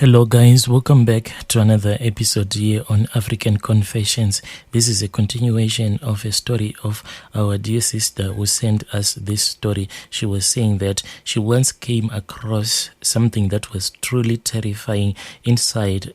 Hello guys, welcome back to another episode here on African Confessions. This is a continuation of a story of our dear sister who sent us this story. She was saying that she once came across something that was truly terrifying inside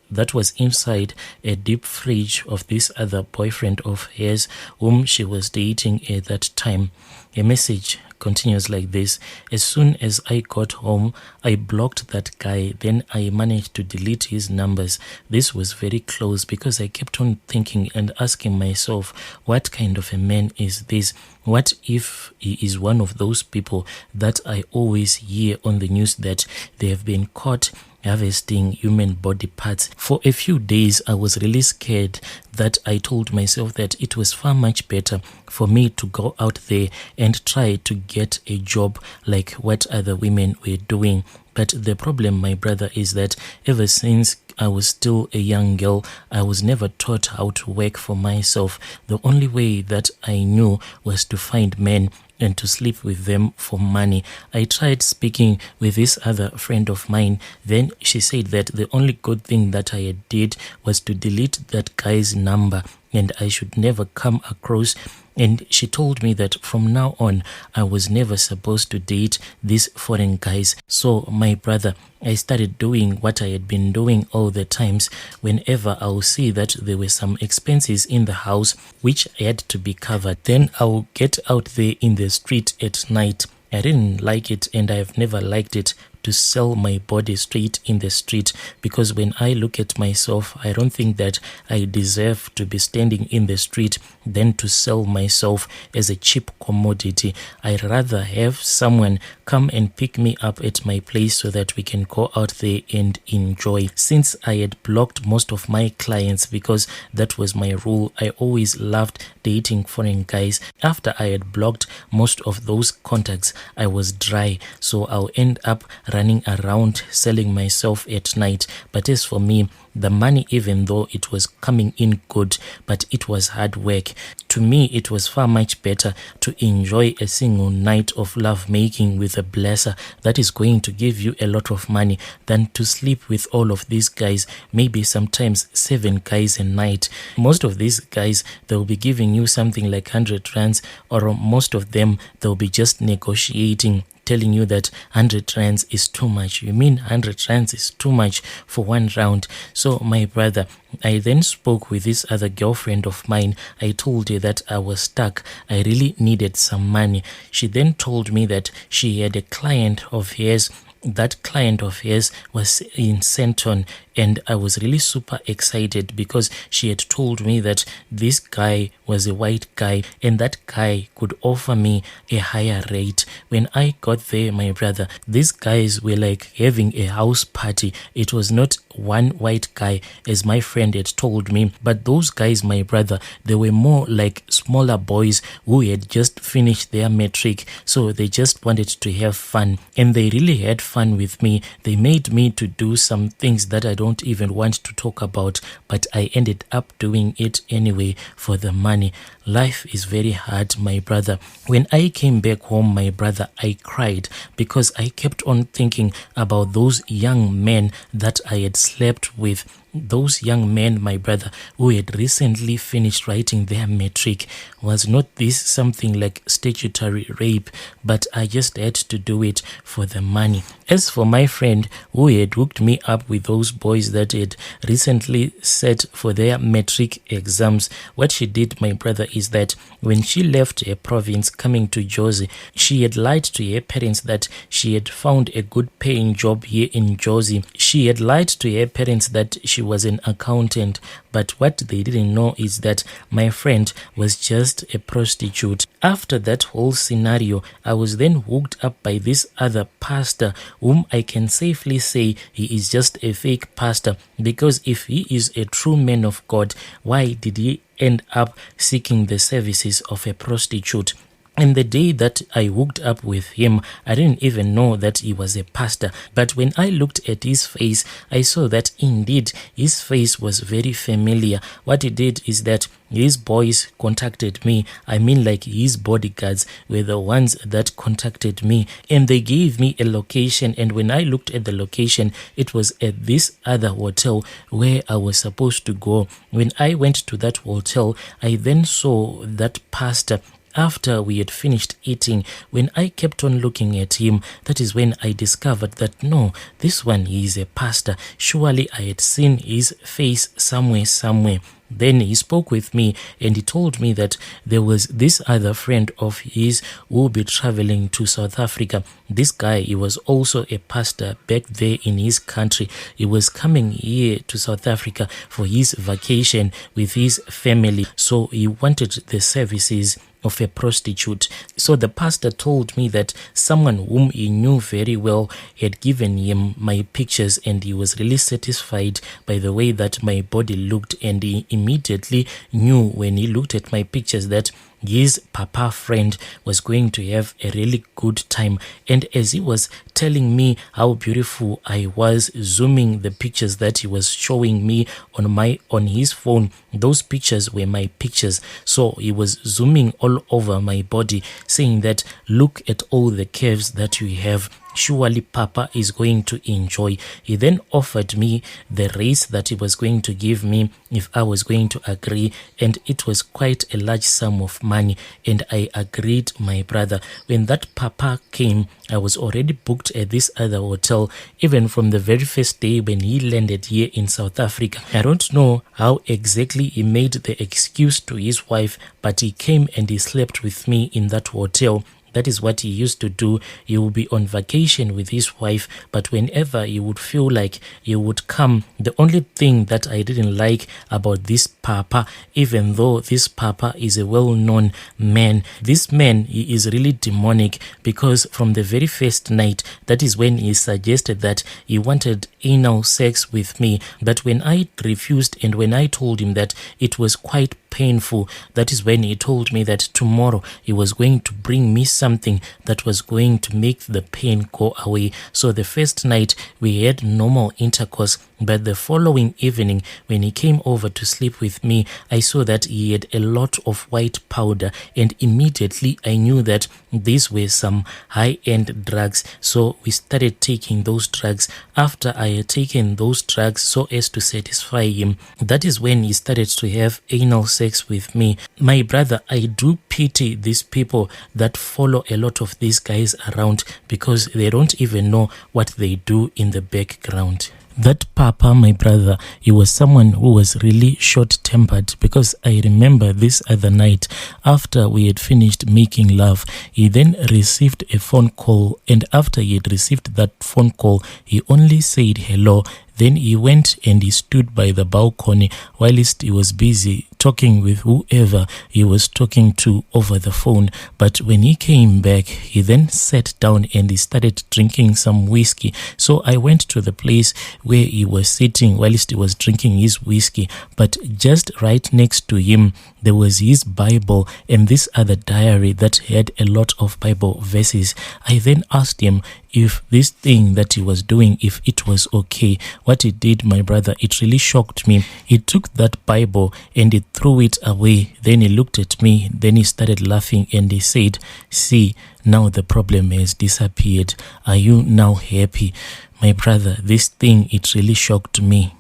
a deep fridge of this other boyfriend of hers whom she was dating at that time. A message continues like this: as soon as I got home, I blocked that guy. Then I managed to delete his numbers. This was very close because I kept on thinking and asking myself, what kind of a man is this? What if he is one of those people that I always hear on the news that they have been caught harvesting human body parts? For a few days, I was really scared that I told myself that it was far much better for me to go out there and try to get a job like what other women were doing. But the problem, my brother, is that ever since I was still a young girl, I was never taught how to work for myself. The only way that I knew was to find men and to sleep with them for money. I tried speaking with this other friend of mine. Then she said that the only good thing that I did was to delete that guy's number and I should never come across. And she told me that from now on, I was never supposed to date these foreign guys. So, my brother, I started doing what I had been doing all the times. Whenever I would see that there were some expenses in the house which had to be covered, then I would get out there in the street at night. I didn't like it, and I've never liked it, to sell my body straight in the street, because when I look at myself, I don't think that I deserve to be standing in the street than to sell myself as a cheap commodity. I'd rather have someone come and pick me up at my place so that we can go out there and enjoy. Since I had blocked most of my clients because that was my rule, I always loved dating foreign guys. After I had blocked most of those contacts, I was dry, so I'll end up running around selling myself at night. But as for me, the money, even though it was coming in good, but it was hard work. To me, it was far much better to enjoy a single night of love making with a blesser that is going to give you a lot of money than to sleep with all of these guys, maybe sometimes 7 guys a night. Most of these guys, they'll be giving you something like 100 rands, or most of them, they'll be just negotiating, telling you that 100 rands is too much. You mean 100 rands is too much for one round? So my brother, I then spoke with this other girlfriend of mine. I told her that I was stuck. I really needed some money. She then told me that she had a client of hers. That client of hers was in Senton, and I was really super excited because she had told me that this guy was a white guy and that guy could offer me a higher rate. When I got there, my brother, these guys were like having a house party. It was not one white guy as my friend had told me, but those guys, my brother, they were more like smaller boys who had just finished their matric, so they just wanted to have fun, and they really had fun with me. They made me to do some things that I don't even want to talk about, but I ended up doing it anyway for the money. Life is very hard, my brother. When I came back home, my brother, I cried because I kept on thinking about those young men that I had slept with. Those young men, my brother, who had recently finished writing their matric. Was not this something like statutory rape? But I just had to do it for the money. As for my friend who had hooked me up with those boys that had recently set for their matric exams, what she did, my brother, is that when she left her province coming to Jozi, she had lied to her parents that she had found a good paying job here in Jozi. She had lied to her parents that she was an accountant, but what they didn't know is that my friend was just a prostitute. After that whole scenario, I was then hooked up by this other pastor whom I can safely say he is just a fake pastor, because if he is a true man of God, why did he end up seeking the services of a prostitute? And the day that I hooked up with him, I didn't even know that he was a pastor. But when I looked at his face, I saw that indeed his face was very familiar. What he did is that his boys contacted me. I mean, like his bodyguards were the ones that contacted me, and they gave me a location. And when I looked at the location, it was at this other hotel where I was supposed to go. When I went to that hotel, I then saw that pastor. After we had finished eating, when I kept on looking at him, that is when I discovered that no, this one is a pastor. Surely I had seen his face somewhere. Then he spoke with me and he told me that there was this other friend of his who will be traveling to South Africa. This guy, he was also a pastor back there in his country. He was coming here to South Africa for his vacation with his family. So he wanted the services of a prostitute. So the pastor told me that someone whom he knew very well had given him my pictures, and he was really satisfied by the way that my body looked, and he immediately knew when he looked at my pictures that his papa friend was going to have a really good time. And as he was telling me how beautiful I was, zooming the pictures that he was showing me on his phone, those pictures were my pictures. So he was zooming all over my body, saying that look at all the curves that you have. Surely Papa is going to enjoy. He then offered me the raise that he was going to give me if I was going to agree, and it was quite a large sum of money, and I agreed, my brother. When that Papa came, I was already booked at this other hotel, even from the very first day when he landed here in South Africa. I don't know how exactly he made the excuse to his wife, but he came and he slept with me in that hotel. That is what he used to do. He would be on vacation with his wife, but whenever he would feel like he would come. The only thing that I didn't like about this Papa, even though this Papa is a well-known man, this man, he is really demonic, because from the very first night, that is when he suggested that he wanted anal sex with me. But when I refused, and when I told him that it was quite painful, that is when he told me that tomorrow he was going to bring me something that was going to make the pain go away. So the first night we had normal intercourse, but the following evening when he came over to sleep with me, I saw that he had a lot of white powder, and immediately I knew that these were some high-end drugs. So we started taking those drugs. After I had taken those drugs so as to satisfy him, that is when he started to have anal sex with me. My brother, I do pity these people that follow a lot of these guys around, because they don't even know what they do in the background. That Papa, my brother, he was someone who was really short-tempered, because I remember this other night after we had finished making love, he then received a phone call, and after he had received that phone call, he only said hello. Then he went and he stood by the balcony whilst he was busy talking with whoever he was talking to over the phone. But when he came back, he then sat down and he started drinking some whiskey. So I went to the place where he was sitting whilst he was drinking his whiskey. But just right next to him, there was his Bible and this other diary that had a lot of Bible verses. I then asked him if this thing that he was doing, if it was okay. What he did, my brother, it really shocked me. He took that Bible and he threw it away. Then he looked at me, then he started laughing and he said, "See, now the problem has disappeared. Are you now happy?" My brother, this thing, it really shocked me.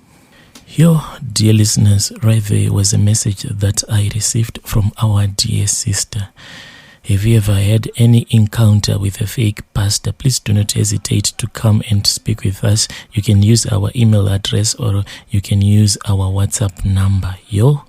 Yo, dear listeners, right there was a message that I received from our dear sister. Have you ever had any encounter with a fake pastor? Please do not hesitate to come and speak with us. You can use our email address or you can use our WhatsApp number. Yo,